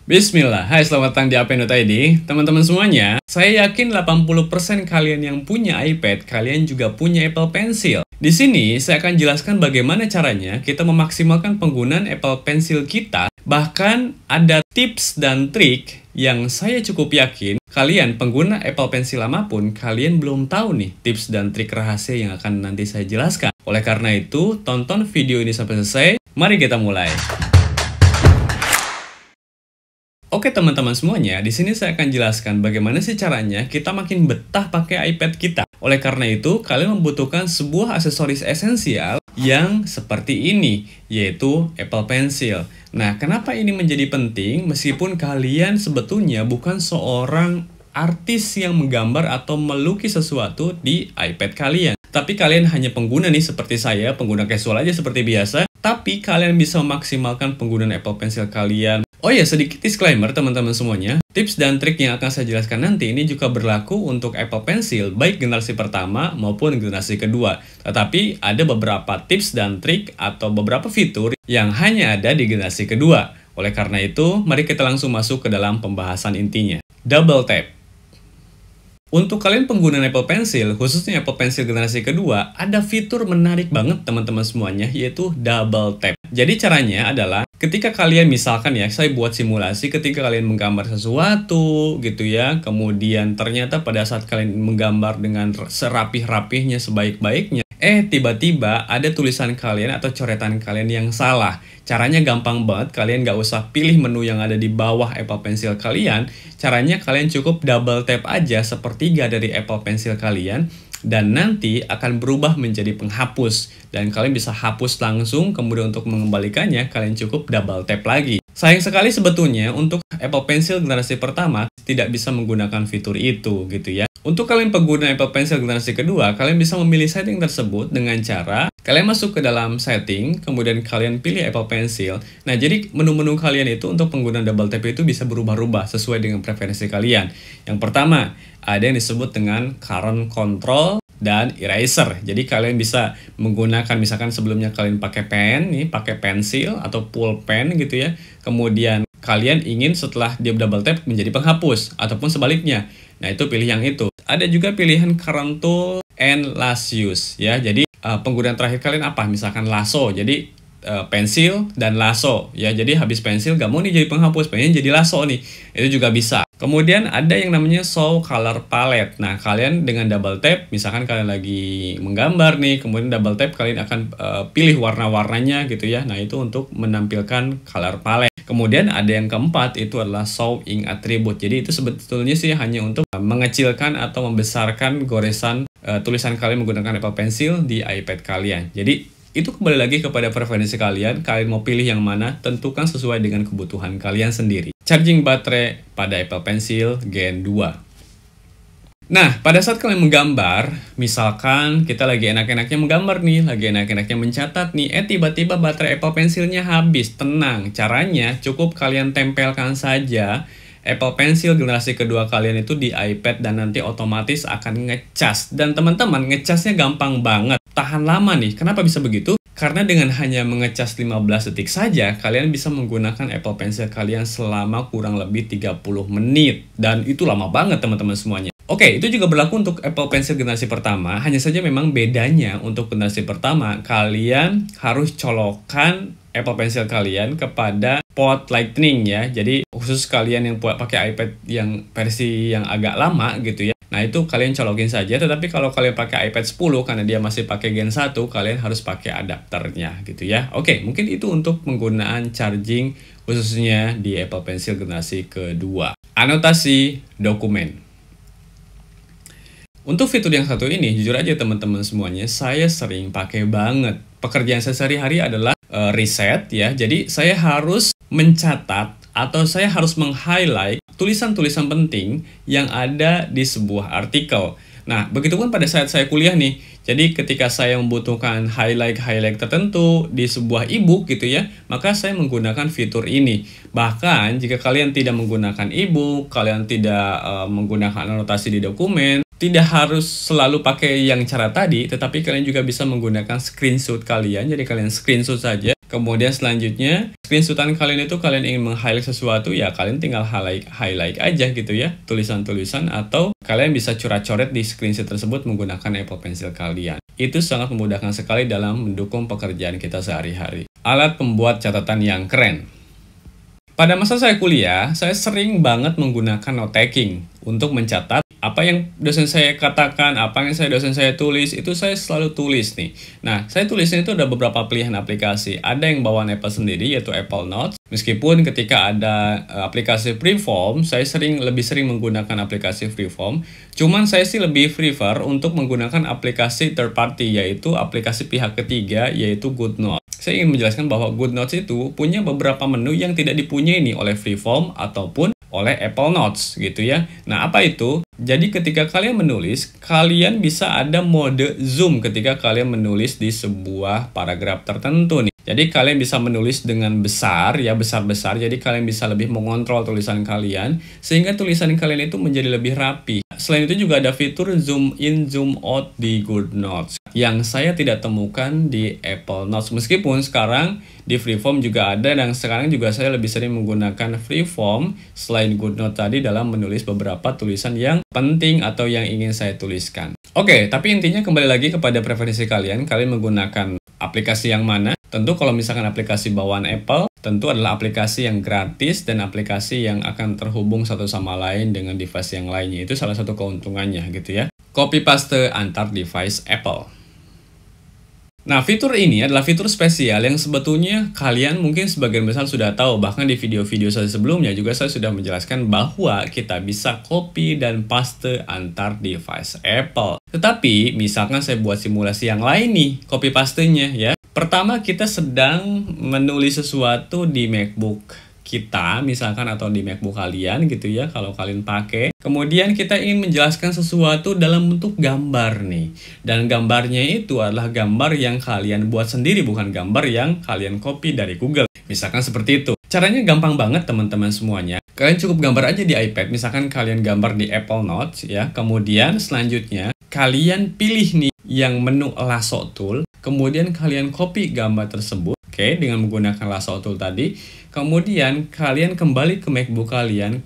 Bismillah, hai selamat datang di Apen.id. Teman-teman semuanya, saya yakin 80% kalian yang punya iPad, kalian juga punya Apple Pencil. Di sini, saya akan jelaskan bagaimana caranya kita memaksimalkan penggunaan Apple Pencil kita. Bahkan ada tips dan trik yang saya cukup yakin kalian pengguna Apple Pencil lama pun, kalian belum tahu nih tips dan trik rahasia yang akan nanti saya jelaskan. Oleh karena itu, tonton video ini sampai selesai. Mari kita mulai. Oke teman-teman semuanya, di sini saya akan jelaskan bagaimana sih caranya kita makin betah pakai iPad kita. Oleh karena itu, kalian membutuhkan sebuah aksesoris esensial yang seperti ini, yaitu Apple Pencil. Nah, kenapa ini menjadi penting meskipun kalian sebetulnya bukan seorang artis yang menggambar atau melukis sesuatu di iPad kalian. Tapi kalian hanya pengguna nih seperti saya, pengguna casual aja seperti biasa. Tapi kalian bisa memaksimalkan penggunaan Apple Pencil kalian. Oh ya, sedikit disclaimer teman-teman semuanya. Tips dan trik yang akan saya jelaskan nanti ini juga berlaku untuk Apple Pencil, baik generasi pertama maupun generasi kedua. Tetapi ada beberapa tips dan trik atau beberapa fitur yang hanya ada di generasi kedua. Oleh karena itu, mari kita langsung masuk ke dalam pembahasan intinya. Double tap. Untuk kalian pengguna Apple Pencil, khususnya Apple Pencil generasi kedua, ada fitur menarik banget teman-teman semuanya, yaitu double tap. Jadi caranya adalah, ketika kalian misalkan ya, saya buat simulasi ketika kalian menggambar sesuatu gitu ya, kemudian ternyata pada saat kalian menggambar dengan serapih-rapihnya, sebaik-baiknya, tiba-tiba ada tulisan kalian atau coretan kalian yang salah. Caranya gampang banget, kalian nggak usah pilih menu yang ada di bawah Apple Pencil kalian. Caranya kalian cukup double tap aja sepertiga dari Apple Pencil kalian, dan nanti akan berubah menjadi penghapus. Dan kalian bisa hapus langsung, kemudian untuk mengembalikannya, kalian cukup double tap lagi. Sayang sekali sebetulnya untuk Apple Pencil generasi pertama tidak bisa menggunakan fitur itu gitu ya. Untuk kalian pengguna Apple Pencil generasi kedua, kalian bisa memilih setting tersebut dengan cara kalian masuk ke dalam setting, kemudian kalian pilih Apple Pencil. Nah, jadi menu-menu kalian itu untuk penggunaan double tap itu bisa berubah-ubah sesuai dengan preferensi kalian. Yang pertama, ada yang disebut dengan current control dan eraser. Jadi kalian bisa menggunakan, misalkan sebelumnya kalian pakai pen, nih pakai pensil atau pulpen gitu ya. Kemudian kalian ingin setelah dia double tap menjadi penghapus ataupun sebaliknya. Nah, itu pilih yang itu. Ada juga pilihan current tool and last use ya. Jadi penggunaan terakhir kalian apa? Misalkan lasso. Jadi pensil dan lasso ya. Jadi habis pensil gak mau nih jadi penghapus, pengen jadi lasso nih. Itu juga bisa. Kemudian ada yang namanya show color palette. Nah, kalian dengan double tap, misalkan kalian lagi menggambar nih, kemudian double tap kalian akan pilih warna-warnanya gitu ya. Nah, itu untuk menampilkan color palette. Kemudian ada yang keempat, itu adalah show ink attribute. Jadi itu sebetulnya sih hanya untuk mengecilkan atau membesarkan goresan tulisan kalian menggunakan Apple Pencil di iPad kalian. Jadi itu kembali lagi kepada preferensi kalian. Kalian mau pilih yang mana, tentukan sesuai dengan kebutuhan kalian sendiri. Charging baterai pada Apple Pencil Gen 2. Nah, pada saat kalian menggambar, misalkan kita lagi enak-enaknya menggambar nih, lagi enak-enaknya mencatat nih, tiba-tiba baterai Apple Pencilnya habis. Tenang, caranya cukup kalian tempelkan saja Apple Pencil generasi kedua kalian itu di iPad dan nanti otomatis akan ngecas. Dan teman-teman, ngecasnya gampang banget. Tahan lama nih. Kenapa bisa begitu? Karena dengan hanya mengecas 15 detik saja, kalian bisa menggunakan Apple Pencil kalian selama kurang lebih 30 menit. Dan itu lama banget teman-teman semuanya. Oke, itu juga berlaku untuk Apple Pencil generasi pertama. Hanya saja memang bedanya untuk generasi pertama, kalian harus colokkan Apple Pencil kalian kepada port lightning ya. Jadi khusus kalian yang pakai iPad yang versi yang agak lama gitu ya. Nah, itu kalian colokin saja. Tetapi kalau kalian pakai iPad 10 karena dia masih pakai Gen 1, kalian harus pakai adapternya gitu ya. Oke, mungkin itu untuk penggunaan charging khususnya di Apple Pencil generasi kedua. Anotasi dokumen. Untuk fitur yang satu ini, jujur aja teman-teman semuanya, saya sering pakai banget. Pekerjaan saya sehari-hari adalah riset ya. Jadi saya harus mencatat atau saya harus meng-highlight tulisan-tulisan penting yang ada di sebuah artikel. Nah, begitupun pada saat saya kuliah nih. Jadi ketika saya membutuhkan highlight tertentu di sebuah e-book gitu ya, maka saya menggunakan fitur ini. Bahkan jika kalian tidak menggunakan e-book, kalian tidak menggunakan anotasi di dokumen, tidak harus selalu pakai yang cara tadi, tetapi kalian juga bisa menggunakan screenshot kalian. Jadi kalian screenshot saja Kemudian selanjutnya, screenshotan kalian itu kalian ingin meng-highlight sesuatu, ya kalian tinggal highlight aja gitu ya, tulisan-tulisan, atau kalian bisa coret-coret di screenshot tersebut menggunakan Apple Pencil kalian. Itu sangat memudahkan sekali dalam mendukung pekerjaan kita sehari-hari. Alat pembuat catatan yang keren. Pada masa saya kuliah, saya sering banget menggunakan note taking untuk mencatat apa yang dosen saya katakan, apa yang dosen saya tulis, itu saya selalu tulis nih. Nah, saya tulisnya itu ada beberapa pilihan aplikasi. Ada yang bawaan Apple sendiri, yaitu Apple Notes. Meskipun ketika ada aplikasi Freeform, saya lebih sering menggunakan aplikasi Freeform. Cuman saya sih lebih prefer untuk menggunakan aplikasi third party, yaitu aplikasi pihak ketiga, yaitu GoodNotes. Saya ingin menjelaskan bahwa GoodNotes itu punya beberapa menu yang tidak dipunyai nih oleh Freeform ataupun oleh Apple Notes gitu ya. Nah, apa itu? Jadi ketika kalian menulis, kalian bisa ada mode zoom ketika kalian menulis di sebuah paragraf tertentu nih. Jadi kalian bisa menulis dengan besar, ya besar-besar, jadi kalian bisa lebih mengontrol tulisan kalian, sehingga tulisan kalian itu menjadi lebih rapi. Selain itu juga ada fitur zoom in, zoom out di GoodNotes, yang saya tidak temukan di Apple Notes. Meskipun sekarang di Freeform juga ada, dan sekarang juga saya lebih sering menggunakan Freeform selain GoodNotes tadi dalam menulis beberapa tulisan yang penting atau yang ingin saya tuliskan. Oke, tapi intinya kembali lagi kepada preferensi kalian menggunakan aplikasi yang mana. Tentu kalau misalkan aplikasi bawaan Apple, tentu adalah aplikasi yang gratis dan aplikasi yang akan terhubung satu sama lain dengan device yang lainnya. Itu salah satu keuntungannya gitu ya. Copy paste antar device Apple. Nah, fitur ini adalah fitur spesial yang sebetulnya kalian mungkin sebagian besar sudah tahu. Bahkan di video-video saya sebelumnya juga saya sudah menjelaskan bahwa kita bisa copy dan paste antar device Apple. Tetapi, misalkan saya buat simulasi yang lain nih, copy pastenya ya. Pertama, kita sedang menulis sesuatu di MacBook kita, misalkan, atau di MacBook kalian gitu ya, kalau kalian pakai. Kemudian kita ingin menjelaskan sesuatu dalam bentuk gambar nih. Dan gambarnya itu adalah gambar yang kalian buat sendiri, bukan gambar yang kalian copy dari Google. Misalkan seperti itu. Caranya gampang banget teman-teman semuanya. Kalian cukup gambar aja di iPad, misalkan kalian gambar di Apple Notes ya. Kemudian selanjutnya kalian pilih nih yang menu lasso tool. Kemudian kalian copy gambar tersebut. Oke, dengan menggunakan lasso tool tadi. Kemudian kalian kembali ke MacBook kalian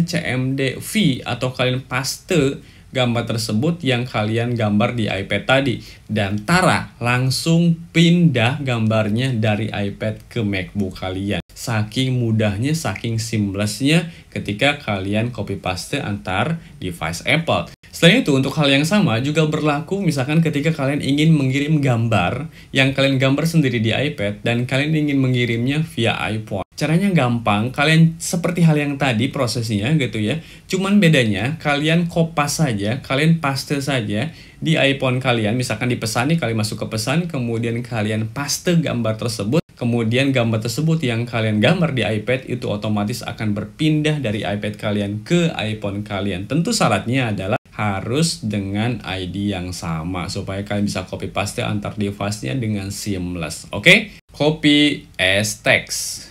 CMD V atau kalian paste gambar tersebut yang kalian gambar di iPad tadi. Dan tara, langsung pindah gambarnya dari iPad ke MacBook kalian. Saking mudahnya, saking seamlessnya ketika kalian copy paste antar device Apple. Selain itu, untuk hal yang sama juga berlaku misalkan ketika kalian ingin mengirim gambar yang kalian gambar sendiri di iPad dan kalian ingin mengirimnya via iPhone. Caranya gampang, kalian seperti hal yang tadi prosesnya gitu ya. Cuman bedanya kalian kopas saja, kalian paste saja di iPhone kalian. Misalkan di pesan nih, kalian masuk ke pesan, kemudian kalian paste gambar tersebut. Kemudian gambar tersebut yang kalian gambar di iPad itu otomatis akan berpindah dari iPad kalian ke iPhone kalian. Tentu syaratnya adalah harus dengan ID yang sama supaya kalian bisa copy paste antar device-nya dengan seamless. Oke? Copy as text.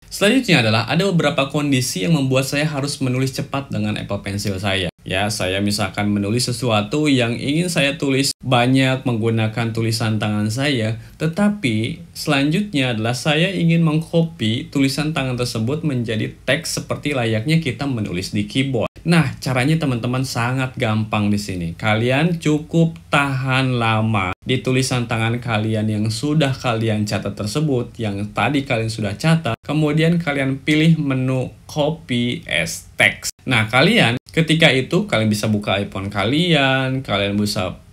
Selanjutnya adalah ada beberapa kondisi yang membuat saya harus menulis cepat dengan Apple Pencil saya. Ya, saya misalkan menulis sesuatu yang ingin saya tulis banyak menggunakan tulisan tangan saya, tetapi selanjutnya adalah saya ingin mengcopy tulisan tangan tersebut menjadi teks seperti layaknya kita menulis di keyboard. Nah, caranya teman-teman sangat gampang di sini. Kalian cukup tahan lama di tulisan tangan kalian yang sudah kalian catat tersebut, yang tadi kalian sudah catat. Kemudian kalian pilih menu copy as text. Nah, kalian ketika itu kalian bisa buka iPhone kalian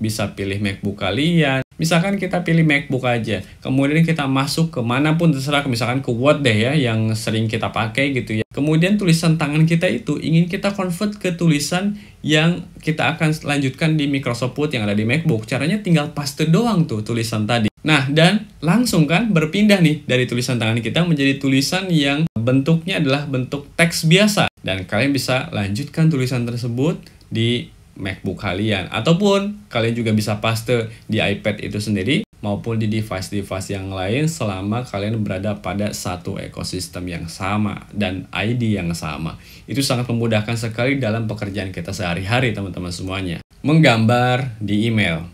bisa pilih MacBook kalian. Misalkan kita pilih MacBook aja, kemudian kita masuk ke manapun terserah, misalkan ke Word deh ya, yang sering kita pakai gitu ya. Kemudian tulisan tangan kita itu ingin kita convert ke tulisan yang kita akan lanjutkan di Microsoft Word yang ada di MacBook. Caranya tinggal paste doang tuh tulisan tadi. Nah, dan langsung kan berpindah nih dari tulisan tangan kita menjadi tulisan yang bentuknya adalah bentuk teks biasa. Dan kalian bisa lanjutkan tulisan tersebut di MacBook kalian. Ataupun kalian juga bisa paste di iPad itu sendiri maupun di device-device yang lain selama kalian berada pada satu ekosistem yang sama dan ID yang sama. Itu sangat memudahkan sekali dalam pekerjaan kita sehari-hari teman-teman semuanya. Menggambar di email.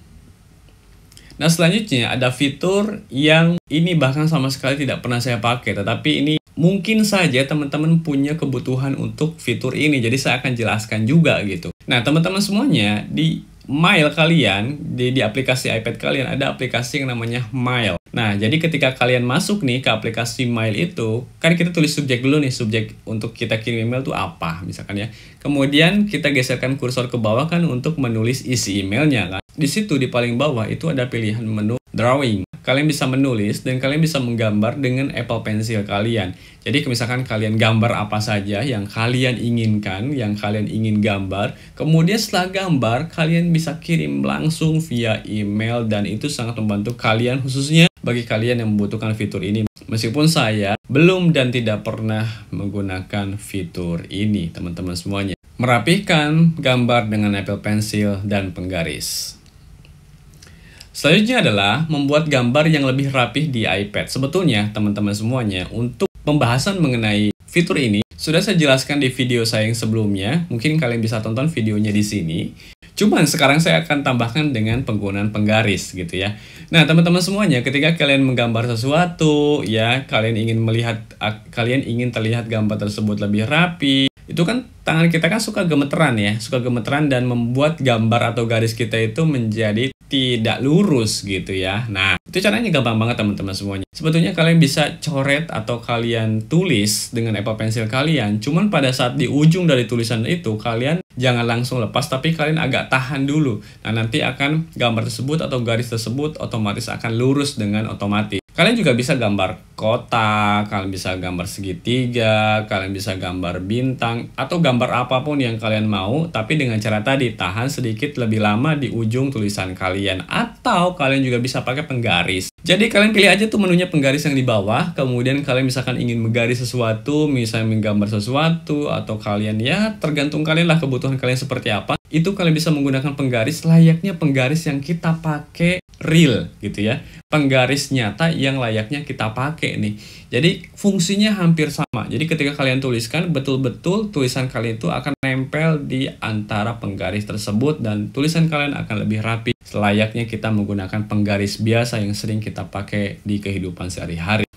Nah, selanjutnya ada fitur yang ini bahkan sama sekali tidak pernah saya pakai, tetapi ini mungkin saja teman-teman punya kebutuhan untuk fitur ini, jadi saya akan jelaskan juga gitu. Nah, teman-teman semuanya, di Mail kalian, di aplikasi iPad kalian ada aplikasi yang namanya Mail. Nah, jadi ketika kalian masuk nih ke aplikasi Mail itu, kan kita tulis subjek dulu nih, subjek untuk kita kirim email itu apa, misalkan ya. Kemudian kita geserkan kursor ke bawah kan untuk menulis isi emailnya kan. Di situ di paling bawah itu ada pilihan menu drawing. Kalian bisa menulis dan kalian bisa menggambar dengan Apple Pencil kalian. Jadi misalkan kalian gambar apa saja yang kalian inginkan, yang kalian ingin gambar, kemudian setelah gambar kalian bisa kirim langsung via email dan itu sangat membantu kalian, khususnya bagi kalian yang membutuhkan fitur ini. Meskipun saya belum dan tidak pernah menggunakan fitur ini, teman-teman semuanya. Merapikan gambar dengan Apple Pencil dan penggaris. Selanjutnya adalah membuat gambar yang lebih rapih di iPad. Sebetulnya, teman-teman semuanya, untuk pembahasan mengenai fitur ini, sudah saya jelaskan di video saya yang sebelumnya. Mungkin kalian bisa tonton videonya di sini. Cuman sekarang saya akan tambahkan dengan penggunaan penggaris gitu ya. Nah, teman-teman semuanya, ketika kalian menggambar sesuatu, ya, kalian ingin terlihat gambar tersebut lebih rapi. Itu kan tangan kita kan suka gemeteran ya, suka gemeteran dan membuat gambar atau garis kita itu menjadi tidak lurus gitu ya. Nah, itu caranya gampang banget teman-teman semuanya. Sebetulnya kalian bisa coret atau kalian tulis dengan Apple Pencil kalian. Cuman pada saat di ujung dari tulisan itu, kalian jangan langsung lepas, tapi kalian agak tahan dulu. Nah, nanti akan gambar tersebut atau garis tersebut otomatis akan lurus dengan otomatis. Kalian juga bisa gambar kotak, kalian bisa gambar segitiga, kalian bisa gambar bintang, atau gambar apapun yang kalian mau, tapi dengan cara tadi, tahan sedikit lebih lama di ujung tulisan kalian. Atau kalian juga bisa pakai penggaris. Jadi kalian pilih aja tuh menunya penggaris yang di bawah, kemudian kalian misalkan ingin menggaris sesuatu, misalnya menggambar sesuatu, atau kalian ya tergantung kalian lah kebutuhan kalian seperti apa. Itu kalian bisa menggunakan penggaris layaknya penggaris yang kita pakai real gitu ya. Penggaris nyata yang layaknya kita pakai nih. Jadi fungsinya hampir sama. Jadi ketika kalian tuliskan, betul-betul tulisan kalian itu akan nempel di antara penggaris tersebut dan tulisan kalian akan lebih rapi. Selayaknya kita menggunakan penggaris biasa yang sering kita pakai di kehidupan sehari-hari.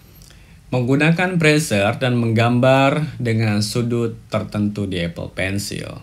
Menggunakan bracer dan menggambar dengan sudut tertentu di Apple Pencil.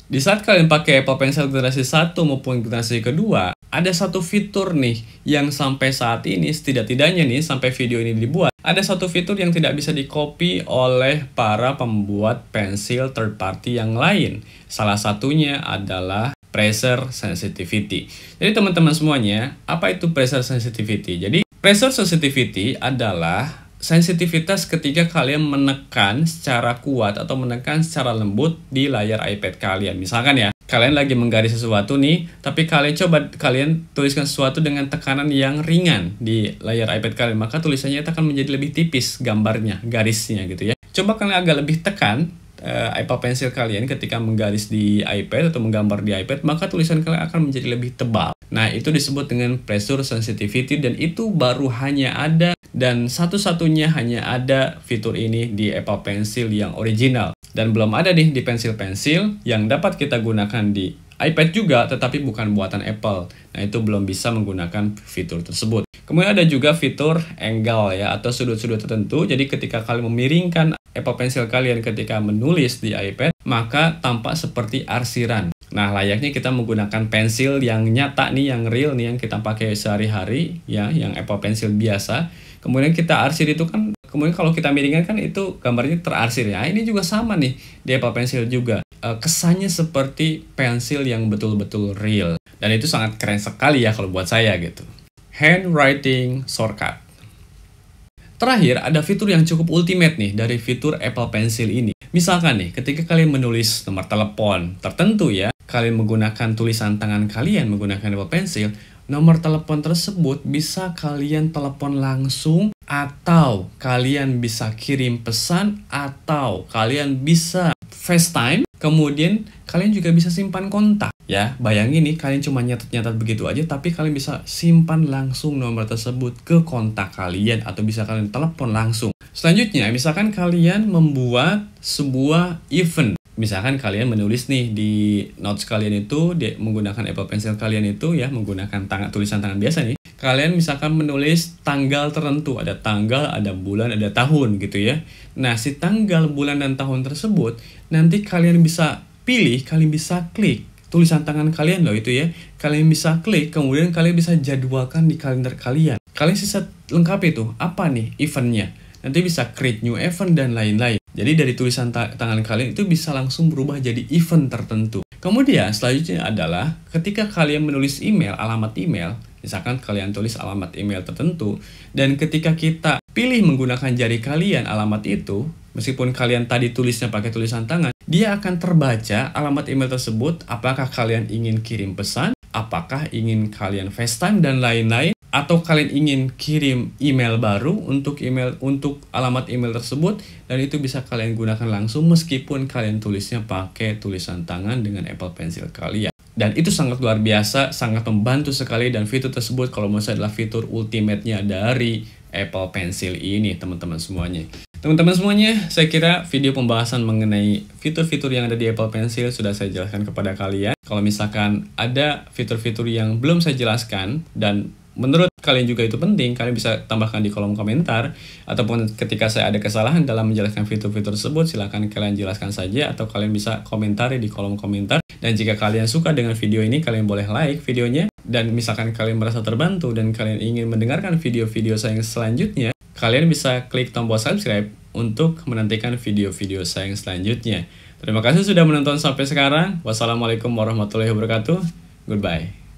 Di saat kalian pakai Apple Pencil generasi 1 maupun generasi kedua, ada satu fitur nih yang sampai saat ini, setidak-tidaknya nih sampai video ini dibuat, ada satu fitur yang tidak bisa di-copy oleh para pembuat pensil third party yang lain. Salah satunya adalah pressure sensitivity. Jadi teman-teman semuanya, apa itu pressure sensitivity? Jadi pressure sensitivity adalah sensitivitas ketika kalian menekan secara kuat atau menekan secara lembut di layar iPad kalian. Misalkan ya, kalian lagi menggaris sesuatu nih, tapi kalian tuliskan sesuatu dengan tekanan yang ringan di layar iPad kalian, maka tulisannya itu akan menjadi lebih tipis gambarnya, garisnya gitu ya. Coba kalian agak lebih tekan Apple Pencil kalian ketika menggaris di iPad atau menggambar di iPad, maka tulisan kalian akan menjadi lebih tebal. Nah, itu disebut dengan pressure sensitivity dan itu baru hanya ada dan satu-satunya hanya ada fitur ini di Apple Pencil yang original. Dan belum ada nih di pensil-pensil yang dapat kita gunakan di iPad juga, tetapi bukan buatan Apple. Nah, itu belum bisa menggunakan fitur tersebut. Kemudian ada juga fitur angle ya, atau sudut-sudut tertentu. Jadi ketika kalian memiringkan Apple Pencil kalian ketika menulis di iPad, maka tampak seperti arsiran. Nah, layaknya kita menggunakan pensil yang nyata nih, yang real nih, yang kita pakai sehari-hari ya, yang Apple Pencil biasa. Kemudian kita arsir itu kan, kemudian kalau kita miringkan kan itu gambarnya terarsir ya. Ini juga sama nih di Apple Pencil juga. Kesannya seperti pensil yang betul-betul real. Dan itu sangat keren sekali ya kalau buat saya gitu. Handwriting shortcut. Terakhir, ada fitur yang cukup ultimate nih dari fitur Apple Pencil ini. Misalkan nih, ketika kalian menulis nomor telepon tertentu ya, kalian menggunakan tulisan tangan kalian menggunakan Apple Pencil, nomor telepon tersebut bisa kalian telepon langsung, atau kalian bisa kirim pesan, atau kalian bisa FaceTime, kemudian kalian juga bisa simpan kontak. Ya, bayangin nih, kalian cuma nyatet-nyatet begitu aja, tapi kalian bisa simpan langsung nomor tersebut ke kontak kalian, atau bisa kalian telepon langsung. Selanjutnya, misalkan kalian membuat sebuah event. Misalkan kalian menulis nih di notes kalian itu menggunakan Apple Pencil kalian itu ya, menggunakan tulisan tangan biasa nih. Kalian misalkan menulis tanggal tertentu, ada tanggal, ada bulan, ada tahun gitu ya. Nah, si tanggal, bulan, dan tahun tersebut nanti kalian bisa pilih, kalian bisa klik tulisan tangan kalian loh itu ya. Kalian bisa klik, kemudian kalian bisa jadwalkan di kalender kalian. Kalian bisa lengkapi tuh, apa nih eventnya. Nanti bisa create new event dan lain-lain. Jadi dari tulisan tangan kalian itu bisa langsung berubah jadi event tertentu. Kemudian selanjutnya adalah ketika kalian menulis email, alamat email, misalkan kalian tulis alamat email tertentu, dan ketika kita pilih menggunakan jari kalian alamat itu, meskipun kalian tadi tulisnya pakai tulisan tangan, dia akan terbaca alamat email tersebut, apakah kalian ingin kirim pesan, apakah ingin kalian FaceTime dan lain-lain, atau kalian ingin kirim email baru untuk alamat email tersebut, dan itu bisa kalian gunakan langsung meskipun kalian tulisnya pakai tulisan tangan dengan Apple Pencil kalian. Dan itu sangat luar biasa, sangat membantu sekali, dan fitur tersebut kalau menurut saya adalah fitur ultimate-nya dari Apple Pencil ini, teman-teman semuanya. Teman-teman semuanya, saya kira video pembahasan mengenai fitur-fitur yang ada di Apple Pencil sudah saya jelaskan kepada kalian. Kalau misalkan ada fitur-fitur yang belum saya jelaskan dan menurut kalian juga itu penting, kalian bisa tambahkan di kolom komentar. Ataupun ketika saya ada kesalahan dalam menjelaskan fitur-fitur tersebut, silahkan kalian jelaskan saja, atau kalian bisa komentari di kolom komentar. Dan jika kalian suka dengan video ini, kalian boleh like videonya. Dan misalkan kalian merasa terbantu dan kalian ingin mendengarkan video-video saya yang selanjutnya, kalian bisa klik tombol subscribe untuk menantikan video-video saya yang selanjutnya. Terima kasih sudah menonton sampai sekarang. Wassalamualaikum warahmatullahi wabarakatuh. Goodbye.